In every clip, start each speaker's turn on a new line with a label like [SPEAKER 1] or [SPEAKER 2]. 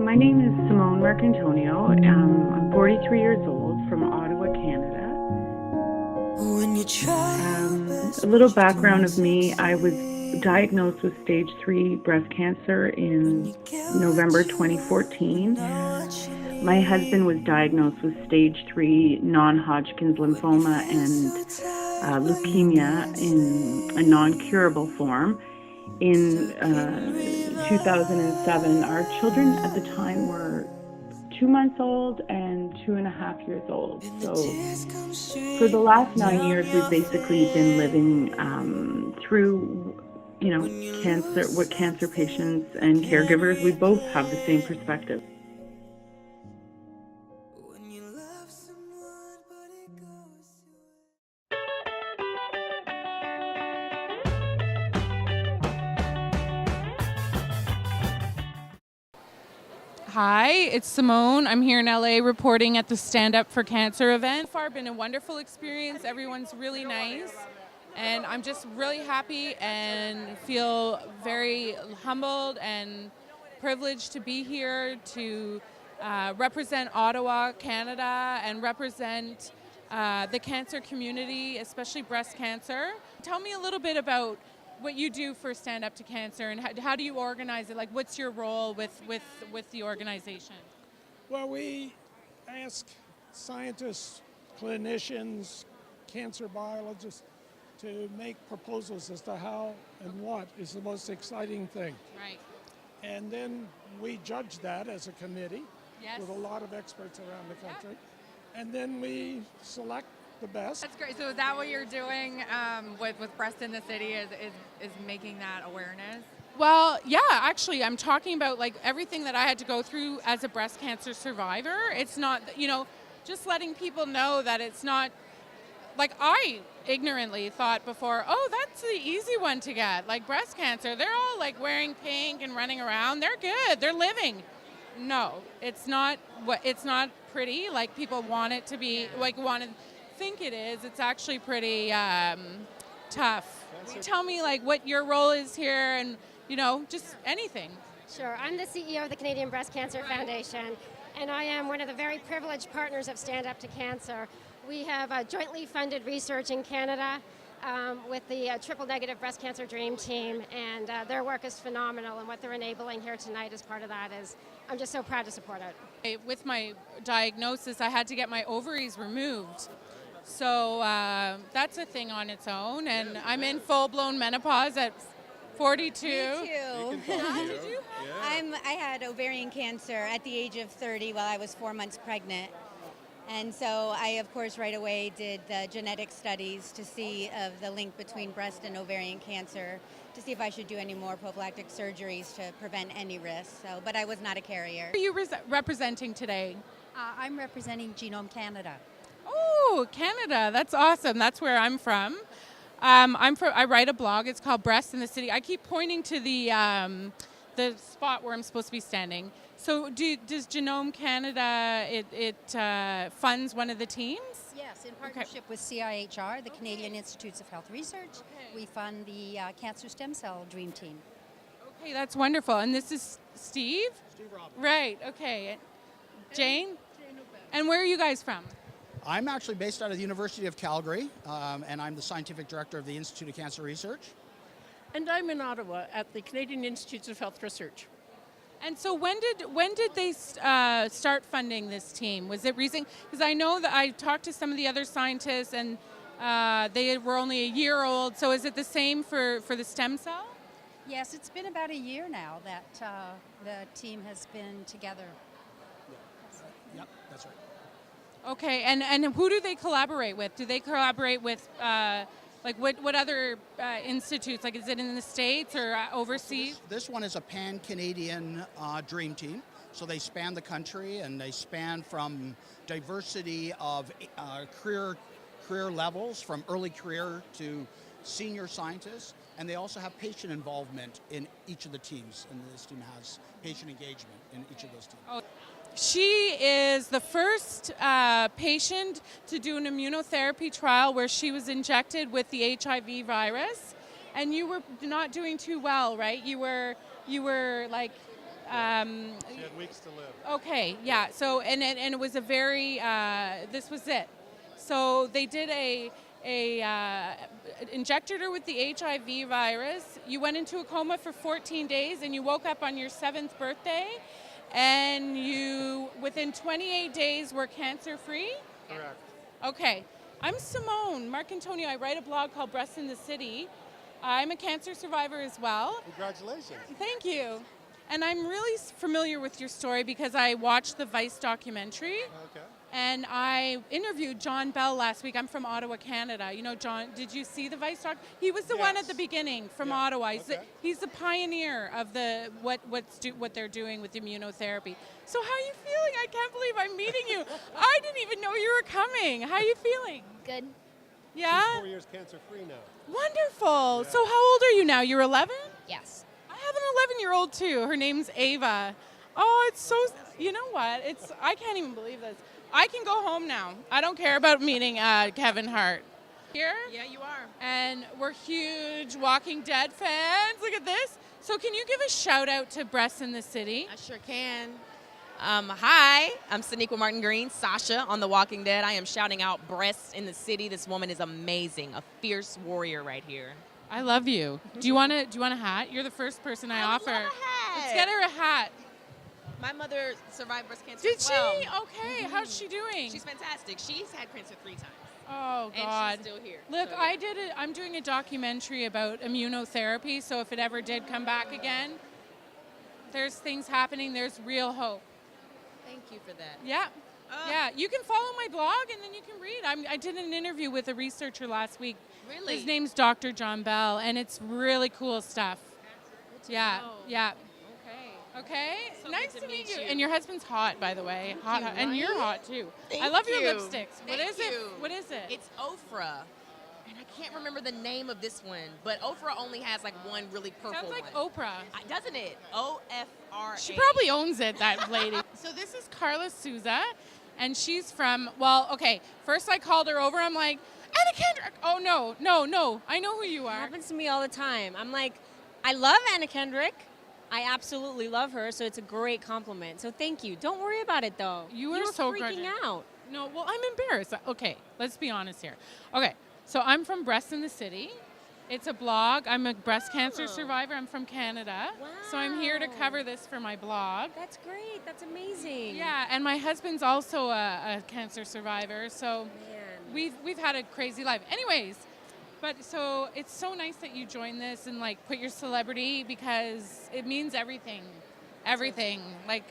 [SPEAKER 1] My name is Simone Marcantonio. I'm 43 years old from Ottawa, Canada. A little background of me, I was diagnosed with stage 3 breast cancer in November 2014. My husband was diagnosed with stage 3 non-Hodgkin's lymphoma and leukemia in a non-curable form. In 2007, our children at the time were 2 months old and 2.5 years old. So for the last 9 years, we've basically been living through, cancer, what cancer patients and caregivers, we both have the same perspective.
[SPEAKER 2] Hi, it's Simone. I'm here in LA reporting at the Stand Up for Cancer event. So far, been a wonderful experience. Everyone's really nice. And I'm just really happy and feel very humbled and privileged to be here to represent Ottawa, Canada, and represent the cancer community, especially breast cancer. Tell me a little bit about what you do for Stand Up to Cancer and how do you organize it? Like, what's your role with the organization?
[SPEAKER 3] Well, we ask scientists, clinicians, cancer biologists to make proposals as to how and what is the most exciting thing.
[SPEAKER 2] Right.
[SPEAKER 3] And then we judge that as a committee
[SPEAKER 2] Yes.
[SPEAKER 3] with a lot of experts around the country. Yep. And then we select the best.
[SPEAKER 4] That's great. So is that what you're doing with Breast in the City is making that awareness?
[SPEAKER 2] Well, yeah, actually, I'm talking about like everything that I had to go through as a breast cancer survivor. It's not, just letting people know that it's not, like I ignorantly thought before, oh, that's the easy one to get. Like breast cancer, they're all like wearing pink and running around. They're good. They're living. No, it's not pretty. Like people want it to be, think it is. It's actually pretty tough. Tell me like what your role is here and just anything.
[SPEAKER 5] Sure. I'm the CEO of the Canadian Breast Cancer Foundation, and I am one of the very privileged partners of Stand Up to Cancer. We have a jointly funded research in Canada with the Triple Negative Breast Cancer Dream Team, and their work is phenomenal, and what they're enabling here tonight as part of that is, I'm just so proud to support it.
[SPEAKER 2] With my diagnosis, I had to get my ovaries removed. So that's a thing on its own, and I'm in full-blown menopause at 42.
[SPEAKER 6] Me too.
[SPEAKER 2] Did you?
[SPEAKER 6] I had ovarian cancer at the age of 30 while I was 4 months pregnant. And so I, of course, right away did the genetic studies to see of the link between breast and ovarian cancer, to see if I should do any more prophylactic surgeries to prevent any risk. So, but I was not a carrier.
[SPEAKER 2] Who are you representing today?
[SPEAKER 7] I'm representing Genome Canada.
[SPEAKER 2] Oh, Canada. That's awesome. That's where I'm from. I write a blog. It's called Breast in the City. I keep pointing to the spot where I'm supposed to be standing. So does Genome Canada, it funds one of the teams?
[SPEAKER 7] Yes, in partnership with CIHR, the Canadian Institutes of Health Research. We fund the Cancer Stem Cell Dream Team.
[SPEAKER 2] Okay, that's wonderful. And this is Steve?
[SPEAKER 8] Steve Robbins.
[SPEAKER 2] Right, okay. Jane? And where are you guys from?
[SPEAKER 8] I'm actually based out of the University of Calgary, and I'm the scientific director of the Institute of Cancer Research.
[SPEAKER 9] And I'm in Ottawa at the Canadian Institutes of Health Research.
[SPEAKER 2] And so when did they start funding this team? Was it recent? Because I know that I talked to some of the other scientists, and they were only a year old. So is it the same for the stem cell?
[SPEAKER 7] Yes, it's been about a year now that the team has been together.
[SPEAKER 8] Yep, that's right.
[SPEAKER 2] Okay, and who do they collaborate with? Do they collaborate with what other institutes? Like, is it in the States or overseas?
[SPEAKER 8] So this one is a pan-Canadian dream team. So they span the country, and they span from diversity of career levels, from early career to senior scientists. And they also have patient involvement in each of the teams. And this team has patient engagement in each of those teams.
[SPEAKER 2] Oh. She is the first patient to do an immunotherapy trial where she was injected with the HIV virus, and you were not doing too well, right? You were like
[SPEAKER 10] She had weeks to live.
[SPEAKER 2] Okay, yeah. So and it was a very this was it. So they did injected her with the HIV virus. You went into a coma for 14 days, and you woke up on your 7th birthday, and you within 28 days were cancer free.
[SPEAKER 10] Correct.
[SPEAKER 2] Okay. I'm Simone Marcantonio. I write a blog called Breast in the City. I'm a cancer survivor as well.
[SPEAKER 10] Congratulations.
[SPEAKER 2] Thank you. And I'm really familiar with your story because I watched the Vice documentary.
[SPEAKER 10] Okay.
[SPEAKER 2] And I interviewed John Bell last week. I'm from Ottawa, Canada. You know, John, did you see the Vice doc? He was the one at the beginning from Ottawa. He's the pioneer of the what they're doing with immunotherapy. So how are you feeling? I can't believe I'm meeting you. I didn't even know you were coming. How are you feeling?
[SPEAKER 11] Good.
[SPEAKER 2] Yeah?
[SPEAKER 10] She's 4 years cancer-free now.
[SPEAKER 2] Wonderful. Yeah. So how old are you now? You're 11?
[SPEAKER 11] Yes.
[SPEAKER 2] I have an 11-year-old too. Her name's Ava. Oh, it's so, you know what? I can't even believe this. I can go home now. I don't care about meeting Kevin Hart. Here?
[SPEAKER 12] Yeah, you are.
[SPEAKER 2] And we're huge Walking Dead fans. Look at this. So can you give a shout out to Breast in the City?
[SPEAKER 12] I sure can. Hi, I'm Saniqua Martin Green, Sasha on The Walking Dead. I am shouting out Breast in the City. This woman is amazing, a fierce warrior right here.
[SPEAKER 2] I love you. Do you want a hat? You're the first person I offer.
[SPEAKER 12] Love a hat.
[SPEAKER 2] Let's get her a hat.
[SPEAKER 12] My mother survived breast cancer
[SPEAKER 2] Did
[SPEAKER 12] as well.
[SPEAKER 2] she? Okay. How's she doing?
[SPEAKER 12] She's fantastic. She's had cancer 3 times.
[SPEAKER 2] Oh, God.
[SPEAKER 12] And she's still here.
[SPEAKER 2] Look,
[SPEAKER 12] so,
[SPEAKER 2] I'm doing a documentary about immunotherapy, so if it ever did come back again, there's things happening. There's real hope.
[SPEAKER 12] Thank you for that.
[SPEAKER 2] Yeah. Yeah. You can follow my blog, and then you can read. I did an interview with a researcher last week.
[SPEAKER 12] Really?
[SPEAKER 2] His name's Dr. John Bell, and it's really cool stuff. Yeah.
[SPEAKER 12] know.
[SPEAKER 2] Yeah.
[SPEAKER 12] Okay.
[SPEAKER 2] Okay.
[SPEAKER 12] So
[SPEAKER 2] nice
[SPEAKER 12] good
[SPEAKER 2] to meet you.
[SPEAKER 12] you.
[SPEAKER 2] And your husband's hot, by the way. Hot,
[SPEAKER 12] you,
[SPEAKER 2] and you're
[SPEAKER 12] right?
[SPEAKER 2] hot too.
[SPEAKER 12] Thank
[SPEAKER 2] I love your
[SPEAKER 12] you.
[SPEAKER 2] lipsticks. What
[SPEAKER 12] Thank
[SPEAKER 2] is it?
[SPEAKER 12] you.
[SPEAKER 2] What is it?
[SPEAKER 12] It's Ofra. And I can't remember the name of this one, but Ofra only has like one really purple
[SPEAKER 2] Sounds like
[SPEAKER 12] one.
[SPEAKER 2] Oprah.
[SPEAKER 12] Doesn't it? O-F-R-A.
[SPEAKER 2] She probably owns it, that lady. So this is Carla Souza, and she's from, first I called her over. I'm like, Anna Kendrick. Oh, no. I know who you are.
[SPEAKER 13] It happens to me all the time. I'm like, I love Anna Kendrick. I absolutely love her, so it's a great compliment. So thank you. Don't worry about it, though.
[SPEAKER 2] You
[SPEAKER 13] were
[SPEAKER 2] are so
[SPEAKER 13] freaking
[SPEAKER 2] grudging.
[SPEAKER 13] out.
[SPEAKER 2] No, well, I'm embarrassed. Okay, let's be honest here. Okay, so I'm from Breast in the City. It's a blog. I'm a breast cancer survivor. I'm from Canada.
[SPEAKER 13] Wow.
[SPEAKER 2] So I'm here to cover this for my blog.
[SPEAKER 13] That's great. That's amazing.
[SPEAKER 2] Yeah, and my husband's also a cancer survivor. So we've had a crazy life. Anyways, but so it's so nice that you joined this and like put your celebrity, because it means everything. Everything. Like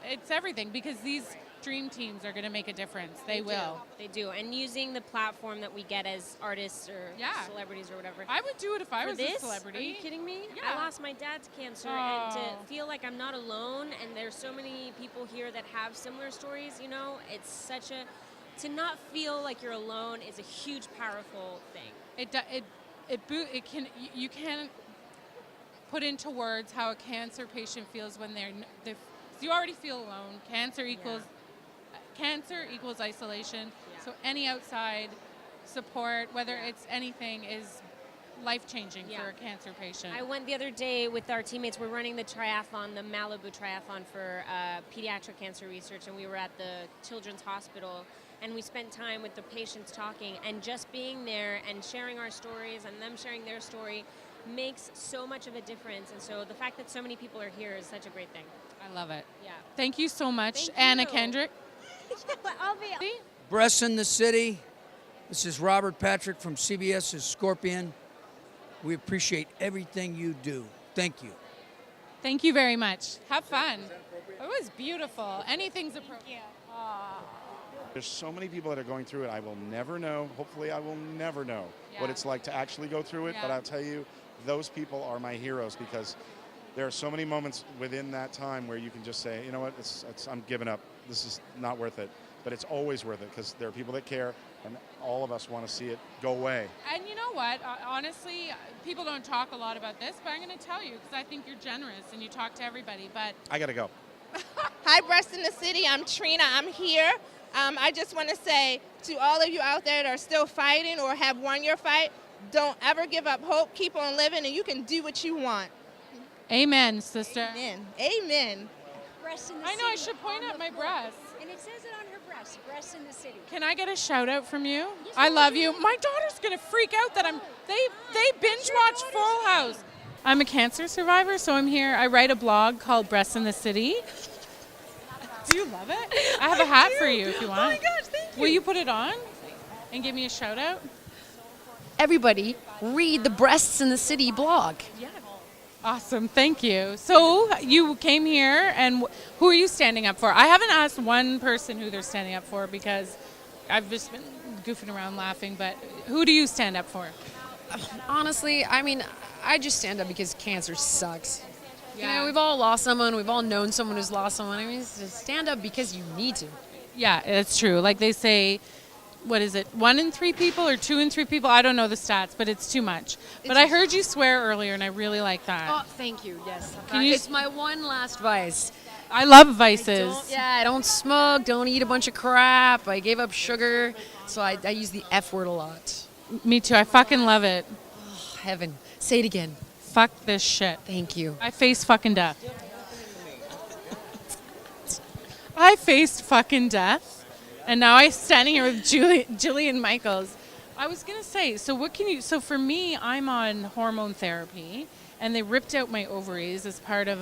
[SPEAKER 2] it's everything, because these dream teams are going to make a difference. They will.
[SPEAKER 13] They do. And using the platform that we get as artists or celebrities or whatever.
[SPEAKER 2] I would do it if I was
[SPEAKER 13] this,
[SPEAKER 2] a celebrity.
[SPEAKER 13] Are you kidding me?
[SPEAKER 2] Yeah.
[SPEAKER 13] I lost my dad to cancer, and to feel like I'm not alone, and there's so many people here that have similar stories, it's such a, to not feel like you're alone is a huge, powerful thing.
[SPEAKER 2] You can't put into words how a cancer patient feels when you already feel alone. Cancer equals isolation. Yeah. So any outside support, whether it's anything, is life-changing for a cancer patient.
[SPEAKER 13] I went the other day with our teammates. We're running the triathlon, the Malibu Triathlon for pediatric cancer research, and we were at the Children's Hospital, and we spent time with the patients talking, and just being there and sharing our stories and them sharing their story makes so much of a difference. And so the fact that so many people are here is such a great thing.
[SPEAKER 2] I love it.
[SPEAKER 13] Yeah.
[SPEAKER 2] Thank you so much,
[SPEAKER 13] Thank
[SPEAKER 2] Anna
[SPEAKER 13] you.
[SPEAKER 2] Kendrick.
[SPEAKER 13] I'll be.
[SPEAKER 14] Breast in the City. This is Robert Patrick from CBS's Scorpion. We appreciate everything you do. Thank you.
[SPEAKER 2] Thank you very much. Have fun. It was beautiful. Anything's appropriate.
[SPEAKER 15] There's so many people that are going through it. I will never know. Hopefully, I will never know what it's like to actually go through it. But I'll tell you, those people are my heroes, because there are so many moments within that time where you can just say, you know what, I'm giving up. This is not worth it. But it's always worth it, because there are people that care, and all of us want to see it go away.
[SPEAKER 2] And you know what? Honestly, people don't talk a lot about this, but I'm going to tell you, because I think you're generous and you talk to everybody. But
[SPEAKER 15] I got to go.
[SPEAKER 16] Hi, Breast in the City. I'm Trina. I'm here. I just want to say to all of you out there that are still fighting or have won your fight, don't ever give up hope. Keep on living, and you can do what you want.
[SPEAKER 2] Amen, sister.
[SPEAKER 16] Amen. Amen.
[SPEAKER 11] Breasts in the
[SPEAKER 2] I know I
[SPEAKER 11] city
[SPEAKER 2] should point
[SPEAKER 11] on
[SPEAKER 2] at
[SPEAKER 11] the
[SPEAKER 2] my
[SPEAKER 11] floor.
[SPEAKER 2] breasts.
[SPEAKER 11] And it says it on her breast, breasts in the city.
[SPEAKER 2] Can I get a shout out from you? I love you. My daughter's gonna freak out that they binge watch Full House. I'm a cancer survivor, so I'm here. I write a blog called Breasts in the City. Do you love it? I have a hat for you if you want.
[SPEAKER 11] Oh my gosh, thank you.
[SPEAKER 2] Will you put it on and give me a shout out?
[SPEAKER 11] Everybody, read the Breasts in the City blog.
[SPEAKER 2] Yeah. Awesome, thank you. So you came here, and who are you standing up for? I haven't asked one person who they're standing up for because I've just been goofing around laughing, but who do you stand up for?
[SPEAKER 11] Honestly, I mean, I just stand up because cancer sucks. You know, we've all lost someone, we've all known someone who's lost someone. I mean, it's just stand up because you need to.
[SPEAKER 2] Yeah, it's true. Like they say, what is it, 1 in 3 people or 2 in 3 people? I don't know the stats, but it's too much. But I heard you swear earlier, and I really like that.
[SPEAKER 11] Oh, thank you, yes.
[SPEAKER 2] Can you
[SPEAKER 11] It's my one last vice.
[SPEAKER 2] I love vices.
[SPEAKER 11] I don't smoke, don't eat a bunch of crap. I gave up sugar, so I use the F word a lot.
[SPEAKER 2] Me too. I fucking love it.
[SPEAKER 11] Oh, heaven. Say it again.
[SPEAKER 2] Fuck this shit.
[SPEAKER 11] Thank you.
[SPEAKER 2] I face fucking death. I faced fucking death, and now I'm standing here with Jillian Michaels. I was gonna say, so what can you? So for me, I'm on hormone therapy, and they ripped out my ovaries as part of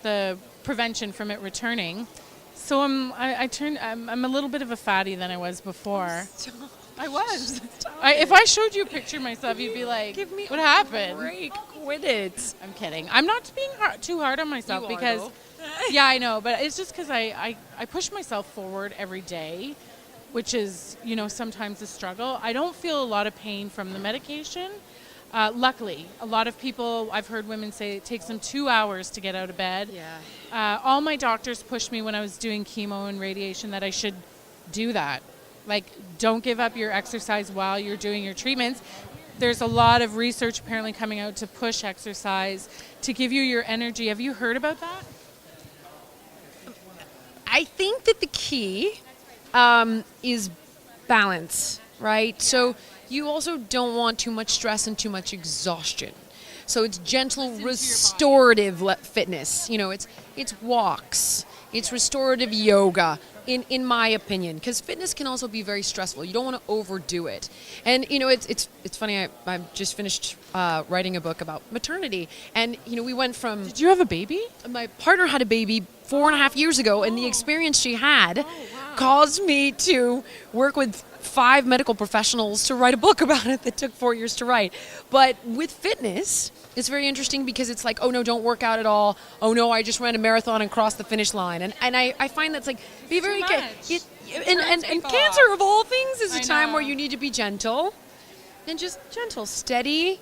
[SPEAKER 2] the prevention from it returning. So I'm a little bit of a fatty than I was before. I was. If I showed you a picture of myself, you'd be like,
[SPEAKER 11] Give me
[SPEAKER 2] "What happened?"
[SPEAKER 11] break. Quit it.
[SPEAKER 2] I'm kidding. I'm not being too hard on myself
[SPEAKER 11] You are,
[SPEAKER 2] because,
[SPEAKER 11] though.
[SPEAKER 2] yeah, I know, but it's just because I push myself forward every day, which is, you know, sometimes a struggle. I don't feel a lot of pain from the medication. Luckily, a lot of people, I've heard women say it takes them 2 hours to get out of bed.
[SPEAKER 11] Yeah.
[SPEAKER 2] All my doctors pushed me when I was doing chemo and radiation that I should do that. Like, don't give up your exercise while you're doing your treatments. There's a lot of research apparently coming out to push exercise to give you your energy. Have you heard about that?
[SPEAKER 11] I think that the key is balance, right? So you also don't want too much stress and too much exhaustion. So it's gentle, restorative fitness. You know, it's walks, it's restorative yoga, in my opinion, because fitness can also be very stressful. You don't want to overdo it. And you know, it's funny. I just finished writing a book about maternity, and you know, we went from.
[SPEAKER 2] Did you have a baby?
[SPEAKER 11] My partner had a baby 4.5 years ago, and the experience she had caused me to work with 5 medical professionals to write a book about it that took 4 years to write. But with fitness, it's very interesting because it's like, oh no, don't work out at all. Oh no, I just ran a marathon and crossed the finish line. And I find that's like, be very and cancer of all things is a time where you need to be gentle. And just gentle, steady,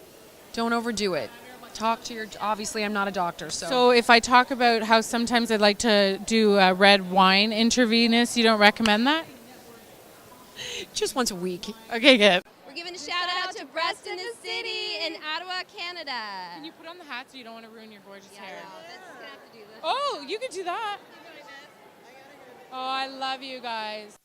[SPEAKER 11] don't overdo it. Talk to your, obviously I'm not a doctor, so.
[SPEAKER 2] So if I talk about how sometimes I'd like to do red wine intravenous, you don't recommend that?
[SPEAKER 11] Just once a week.
[SPEAKER 2] Okay, good.
[SPEAKER 17] We're giving a shout out to Breast in the City in Ottawa, Canada.
[SPEAKER 2] Can you put on the hat so you don't want to ruin your gorgeous hair?
[SPEAKER 17] That's gonna have to do this.
[SPEAKER 2] Oh, you could do that. Oh, I love you guys.